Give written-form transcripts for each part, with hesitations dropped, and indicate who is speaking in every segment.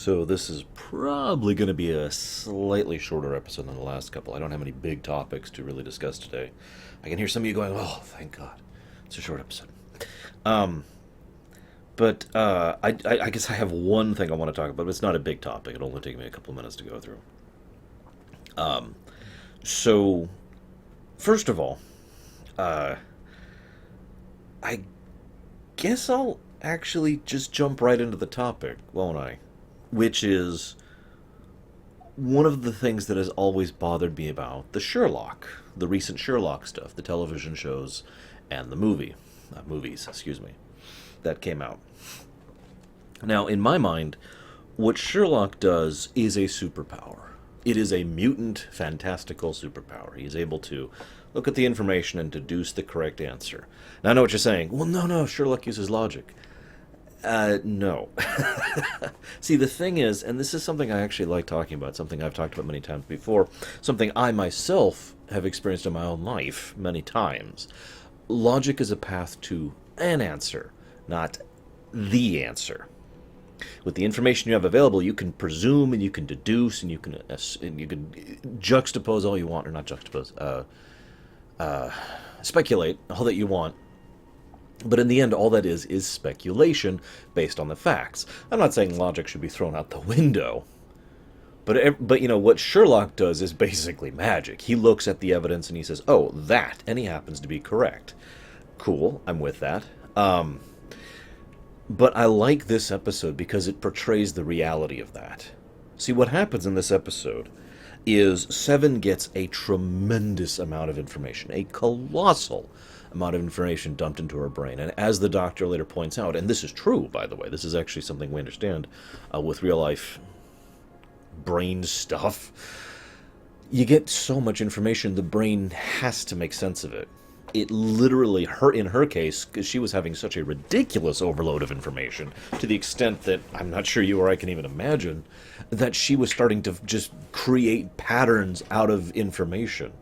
Speaker 1: So this is probably going to be a slightly shorter episode than the last couple. I don't have any big topics to really discuss today. I can hear some of you going, "Oh, thank God, it's a short episode." Um, but I guess I have one thing I want to talk about. But it's not a big topic. It'll only take me a couple of minutes to go through. Um, so first of all, uh, I guess I'll actually just jump right into the topic, won't I? Which is one of the things that has always bothered me about the recent Sherlock stuff, the television shows and the movies, excuse me, that came out. Now, in my mind, what Sherlock does is a superpower. It is a mutant, fantastical superpower. He is able to look at the information and deduce the correct answer. Now, I know what you're saying. Well, no, Sherlock uses logic. No. See, the thing is, and this is something I actually like talking about, something I've talked about many times before, something I myself have experienced in my own life many times. Logic is a path to an answer, not the answer. With the information you have available, you can presume and you can deduce and you can juxtapose all you want, or not juxtapose, speculate all that you want. But in the end, all that is speculation based on the facts. I'm not saying logic should be thrown out the window. But you know, what Sherlock does is basically magic. He looks at the evidence and he says, oh, that, and he happens to be correct. Cool, I'm with that. But I like this episode because it portrays the reality of that. See, what happens in this episode is Seven gets a tremendous amount of information, a colossal amount of information dumped into her brain. And as the doctor later points out, and this is true, by the way, this is actually something we understand with real-life brain stuff, you get so much information, the brain has to make sense of it. It literally, in her case, because she was having such a ridiculous overload of information, to the extent that I'm not sure you or I can even imagine, that she was starting to just create patterns out of information,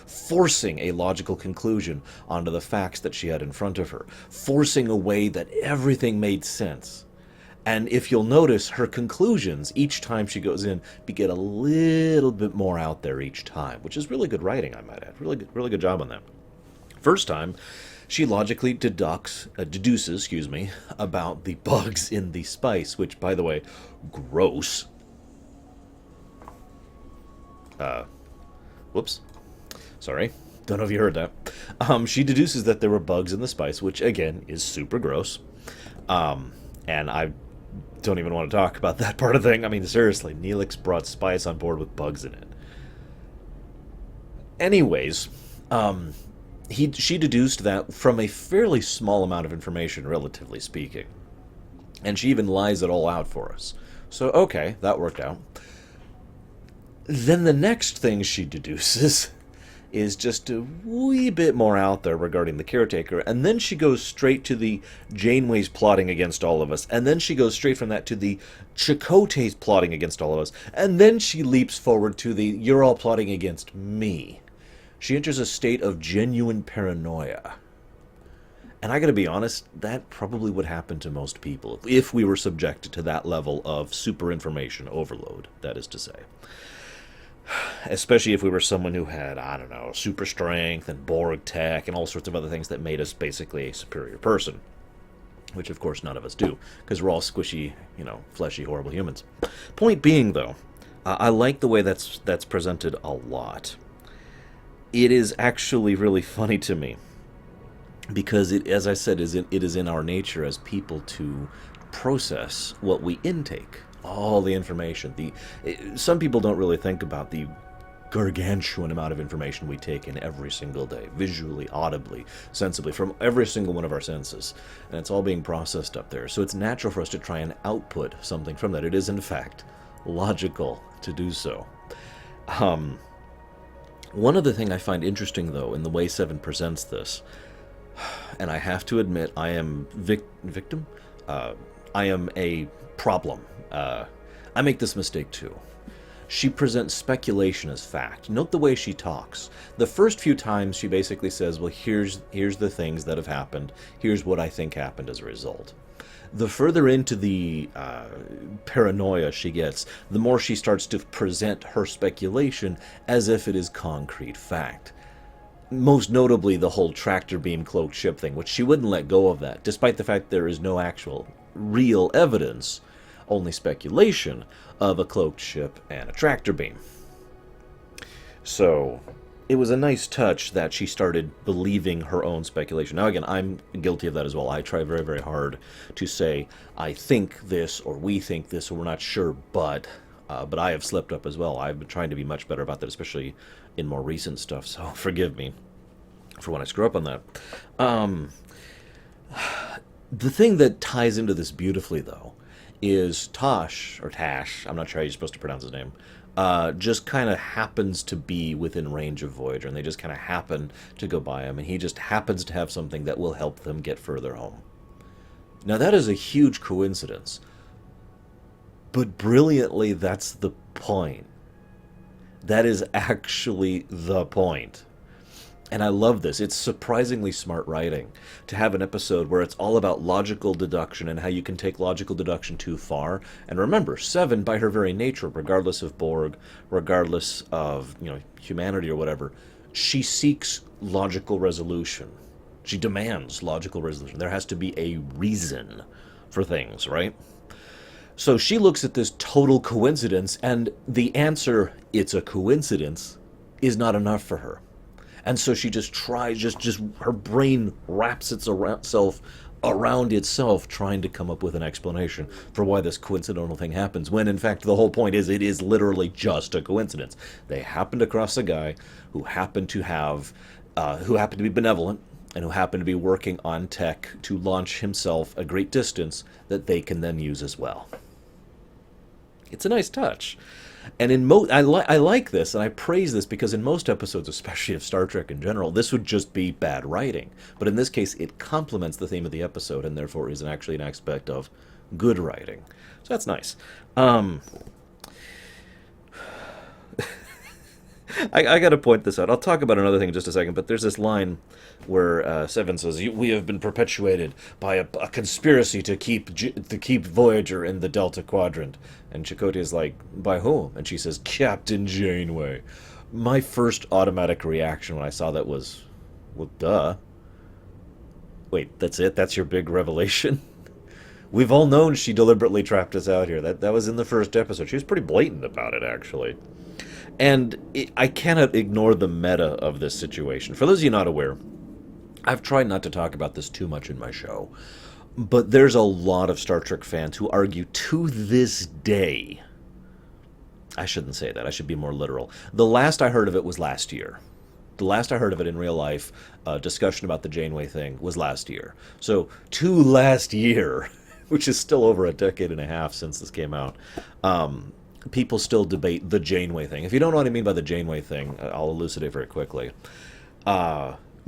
Speaker 1: forcing a logical conclusion onto the facts that she had in front of her, forcing a way that everything made sense. And if you'll notice, her conclusions, each time she goes in, get a little bit more out there each time, which is really good writing, I might add. Really good job on that. First time, she logically deduces, about the bugs in the spice, which, by the way, gross. Whoops. Sorry. Don't know if you heard that. She deduces that there were bugs in the spice, which, again, is super gross. And I don't even want to talk about that part of the thing. I mean, seriously, Neelix brought spice on board with bugs in it. Anyways, she deduced that from a fairly small amount of information, relatively speaking. And she even lies it all out for us. So, okay, that worked out. Then the next thing she deduces is just a wee bit more out there regarding the Caretaker, and then she goes straight to the Janeway's plotting against all of us, and then she goes straight from that to the Chakotay's plotting against all of us, and then she leaps forward to the you're all plotting against me. She enters a state of genuine paranoia. And I gotta be honest, that probably would happen to most people if we were subjected to that level of super information overload, that is to say. Especially if we were someone who had, I don't know, super strength and Borg tech and all sorts of other things that made us basically a superior person. Which, of course, none of us do, because we're all squishy, fleshy, horrible humans. Point being, though, I like the way that's presented a lot. It is actually really funny to me, because it, as I said, it is in our nature as people to process what we intake. All the information. Some people don't really think about the gargantuan amount of information we take in every single day, visually, audibly, sensibly, from every single one of our senses. And it's all being processed up there. So it's natural for us to try and output something from that. It is, in fact, logical to do so. One other thing I find interesting, though, in the way Seven presents this, and I have to admit I am victim? I am a problem. I make this mistake too. She presents speculation as fact. Note the way she talks. The first few times she basically says, well, here's the things that have happened. Here's what I think happened as a result. the further into the paranoia she gets, the more she starts to present her speculation as if it is concrete fact. Most notably, the whole tractor beam cloaked ship thing, which she wouldn't let go of that, despite the fact there is no actual real evidence, only speculation, of a cloaked ship and a tractor beam. So, it was a nice touch that she started believing her own speculation. Now, again, I'm guilty of that as well. I try very, very hard to say, I think this, or we think this, or we're not sure, but I have slipped up as well. I've been trying to be much better about that, especially in more recent stuff, so forgive me for when I screw up on that. The thing that ties into this beautifully, though, is Tosh, or Tash, I'm not sure how you're supposed to pronounce his name, just kind of happens to be within range of Voyager, and they just kind of happen to go by him, and he just happens to have something that will help them get further home. Now, that is a huge coincidence, but brilliantly, that's the point. That is actually the point. And I love this. It's surprisingly smart writing to have an episode where it's all about logical deduction and how you can take logical deduction too far. And remember, Seven, by her very nature, regardless of Borg, regardless of, humanity or whatever, she seeks logical resolution. She demands logical resolution. There has to be a reason for things, right? So she looks at this total coincidence, and the answer, it's a coincidence, is not enough for her. And so she just tries, just her brain wraps itself around itself trying to come up with an explanation for why this coincidental thing happens, when in fact the whole point is it is literally just a coincidence. They happened to cross a guy who happened to be benevolent, and who happened to be working on tech to launch himself a great distance that they can then use as well. It's a nice touch. And I like this, and I praise this, because in most episodes, especially of Star Trek in general, this would just be bad writing. But in this case, it complements the theme of the episode, and therefore is actually an aspect of good writing. So that's nice. I got to point this out. I'll talk about another thing in just a second, but there's this line where Seven says, "We have been perpetuated by a conspiracy to keep Voyager in the Delta Quadrant." And Chakotay is like, "By whom?" And she says, "Captain Janeway." My first automatic reaction when I saw that was, well, duh. Wait, that's it? That's your big revelation? We've all known she deliberately trapped us out here. That was in the first episode. She was pretty blatant about it, actually. And I cannot ignore the meta of this situation. For those of you not aware, I've tried not to talk about this too much in my show, but there's a lot of Star Trek fans who argue to this day. I shouldn't say that. I should be more literal. The last I heard of it was last year. The last I heard of it in real life, discussion about the Janeway thing, was last year. So, to last year, which is still over a decade and a half since this came out, people still debate the Janeway thing. If you don't know what I mean by the Janeway thing, I'll elucidate very quickly.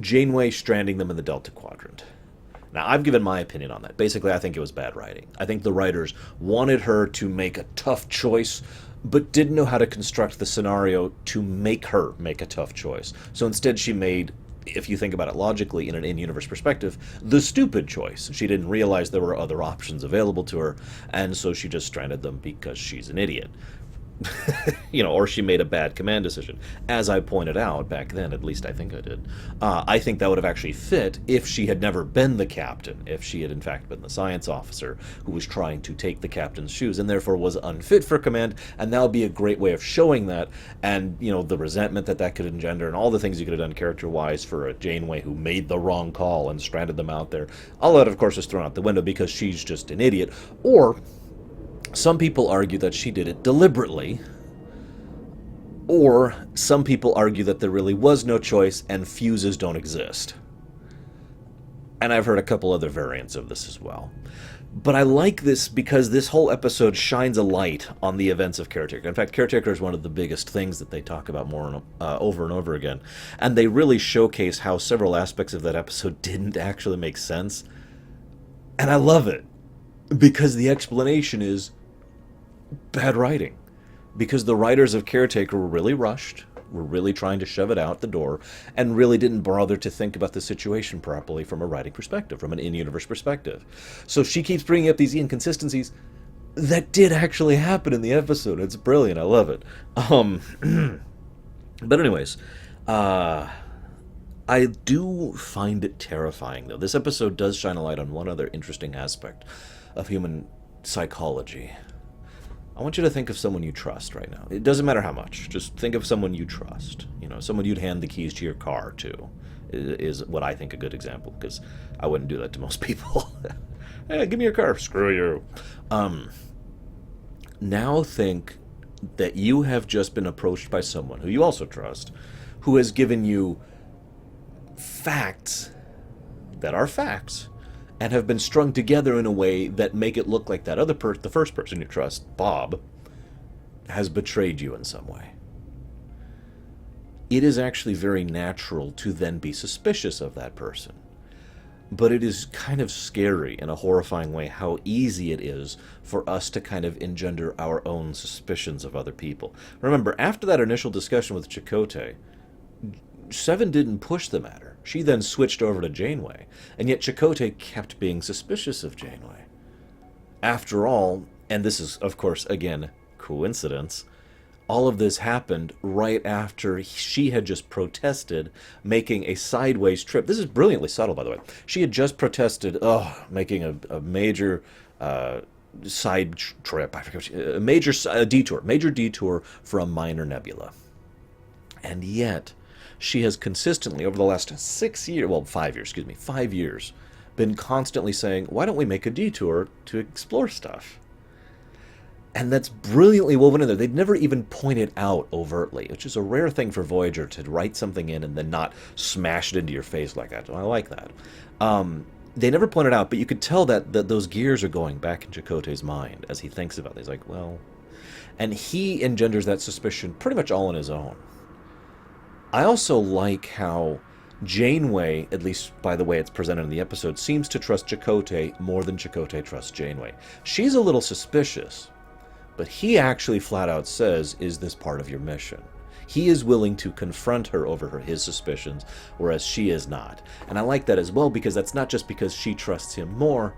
Speaker 1: Janeway stranding them in the Delta Quadrant. Now, I've given my opinion on that. Basically, I think it was bad writing. I think the writers wanted her to make a tough choice, but didn't know how to construct the scenario to make her make a tough choice. So instead she made, if you think about it logically in an in-universe perspective, the stupid choice. She didn't realize there were other options available to her, and so she just stranded them because she's an idiot. Or she made a bad command decision. As I pointed out back then, at least I think I did, I think that would have actually fit if she had never been the captain, if she had in fact been the science officer who was trying to take the captain's shoes and therefore was unfit for command, and that would be a great way of showing that, and, the resentment that could engender, and all the things you could have done character-wise for a Janeway who made the wrong call and stranded them out there. All that, of course, is thrown out the window because she's just an idiot. Or some people argue that she did it deliberately, or some people argue that there really was no choice and fuses don't exist. And I've heard a couple other variants of this as well. But I like this because this whole episode shines a light on the events of Caretaker. In fact, Caretaker is one of the biggest things that they talk about more over and over again. And they really showcase how several aspects of that episode didn't actually make sense. And I love it, because the explanation is bad writing. Because the writers of Caretaker were really rushed. were really trying to shove it out the door and really didn't bother to think about the situation properly from a writing perspective, from an in-universe perspective. So she keeps bringing up these inconsistencies that did actually happen in the episode. It's brilliant. I love it. But anyways, I do find it terrifying, though. This episode does shine a light on one other interesting aspect of human psychology. I want you to think of someone you trust right now. It doesn't matter how much. Just think of someone you trust. You know, someone you'd hand the keys to your car to is what I think a good example, because I wouldn't do that to most people. Hey, give me your car. Screw you. Now think that you have just been approached by someone who you also trust, who has given you facts that are facts and have been strung together in a way that make it look like that other the first person you trust, Bob, has betrayed you in some way. It is actually very natural to then be suspicious of that person. But it is kind of scary in a horrifying way how easy it is for us to kind of engender our own suspicions of other people. Remember, after that initial discussion with Chakotay, Seven didn't push the matter. She then switched over to Janeway, and yet Chakotay kept being suspicious of Janeway. After all, and this is, of course, again, coincidence, all of this happened right after she had just protested making a sideways trip. This is brilliantly subtle, by the way. She had just protested, making a major side trip, I forget, a major detour for a minor nebula. And yet, she has consistently, over the last 5 years, been constantly saying, why don't we make a detour to explore stuff? And that's brilliantly woven in there. They'd never even pointed out overtly, which is a rare thing for Voyager, to write something in and then not smash it into your face like that. I like that. They never pointed out, but you could tell that those gears are going back in Chakotay's mind as he thinks about it. He's like, well... And he engenders that suspicion pretty much all on his own. I also like how Janeway, at least by the way it's presented in the episode, seems to trust Chakotay more than Chakotay trusts Janeway. She's a little suspicious, but he actually flat out says, is this part of your mission? He is willing to confront her over his suspicions, whereas she is not. And I like that as well, because that's not just because she trusts him more,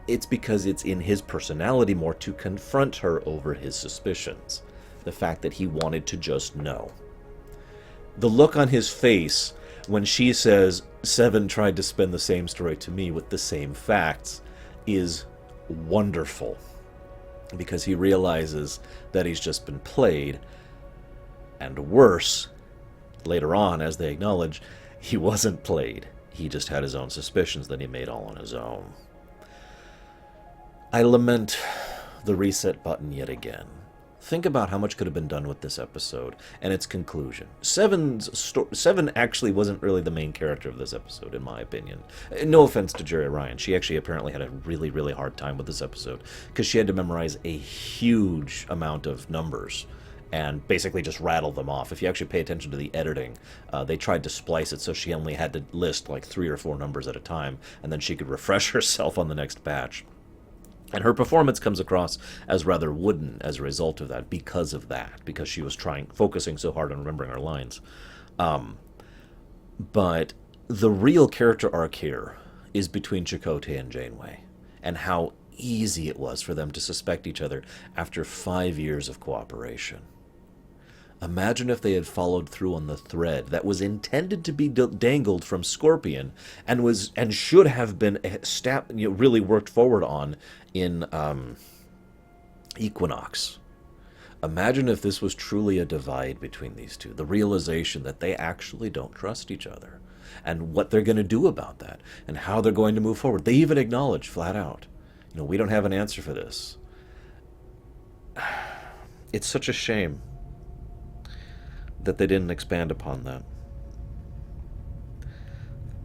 Speaker 1: it's because it's in his personality more to confront her over his suspicions. The fact that he wanted to just know. The look on his face when she says, Seven tried to spin the same story to me with the same facts, is wonderful. Because he realizes that he's just been played. And worse, later on, as they acknowledge, he wasn't played. He just had his own suspicions that he made all on his own. I lament the reset button yet again. Think about how much could have been done with this episode and its conclusion. Seven actually wasn't really the main character of this episode, in my opinion. No offense to Jerry Ryan. She actually apparently had a really, really hard time with this episode because she had to memorize a huge amount of numbers and basically just rattle them off. If you actually pay attention to the editing, they tried to splice it so she only had to list like 3 or 4 numbers at a time, and then she could refresh herself on the next batch. And her performance comes across as rather wooden as a result of that, because she was focusing so hard on remembering her lines. But the real character arc here is between Chakotay and Janeway, and how easy it was for them to suspect each other after 5 years of cooperation. Imagine if they had followed through on the thread that was intended to be dangled from Scorpion and should have been really worked forward on in Equinox. Imagine if this was truly a divide between these two, the realization that they actually don't trust each other, and what they're going to do about that, and how they're going to move forward. They even acknowledge flat out, we don't have an answer for this. It's such a shame that they didn't expand upon that.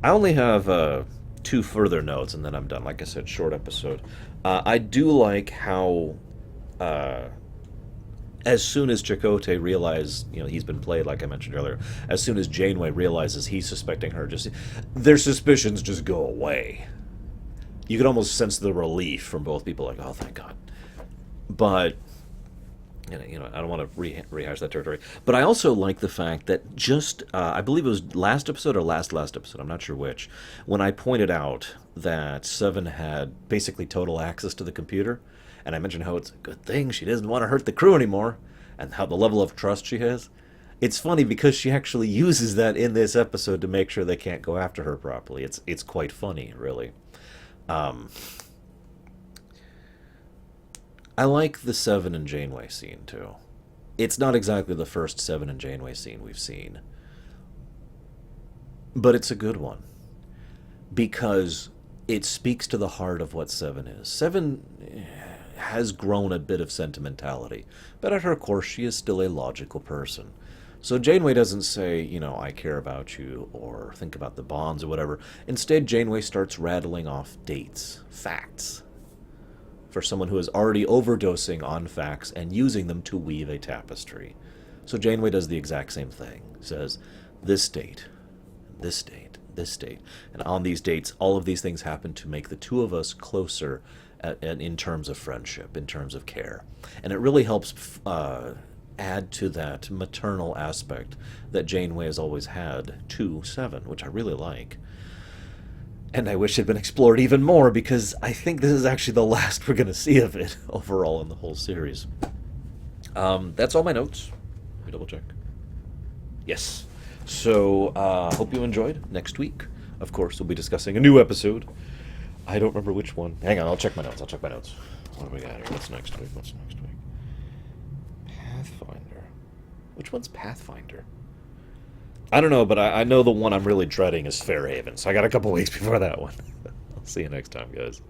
Speaker 1: I only have 2 further notes, and then I'm done. Like I said, short episode. I do like how, as soon as Chakotay realized, he's been played, like I mentioned earlier, as soon as Janeway realizes he's suspecting her, their suspicions just go away. You could almost sense the relief from both people, like, oh, thank God. But I don't want to rehash that territory. But I also like the fact that just, I believe it was last episode or last episode, I'm not sure which, when I pointed out that Seven had basically total access to the computer, and I mentioned how it's a good thing she doesn't want to hurt the crew anymore, and how the level of trust she has. It's funny because she actually uses that in this episode to make sure they can't go after her properly. It's quite funny, really. Um, I like the Seven and Janeway scene too. It's not exactly the first Seven and Janeway scene we've seen, but it's a good one because it speaks to the heart of what Seven is. Seven has grown a bit of sentimentality, but at her core, she is still a logical person. So Janeway doesn't say, I care about you or think about the bonds or whatever. Instead, Janeway starts rattling off dates, facts, for someone who is already overdosing on facts and using them to weave a tapestry. So Janeway does the exact same thing. Says, this date, this date, this date. And on these dates, all of these things happen to make the two of us closer in terms of friendship, in terms of care. And it really helps add to that maternal aspect that Janeway has always had to Seven, which I really like. And I wish it had been explored even more, because I think this is actually the last we're going to see of it overall in the whole series. That's all my notes. Let me double check. Yes. So, hope you enjoyed. Next week, of course, we'll be discussing a new episode. I don't remember which one. Hang on, I'll check my notes. What do we got here? What's next week? Pathfinder. Which one's Pathfinder? I don't know, but I know the one I'm really dreading is Fairhaven, so I got a couple weeks before that one. I'll see you next time, guys.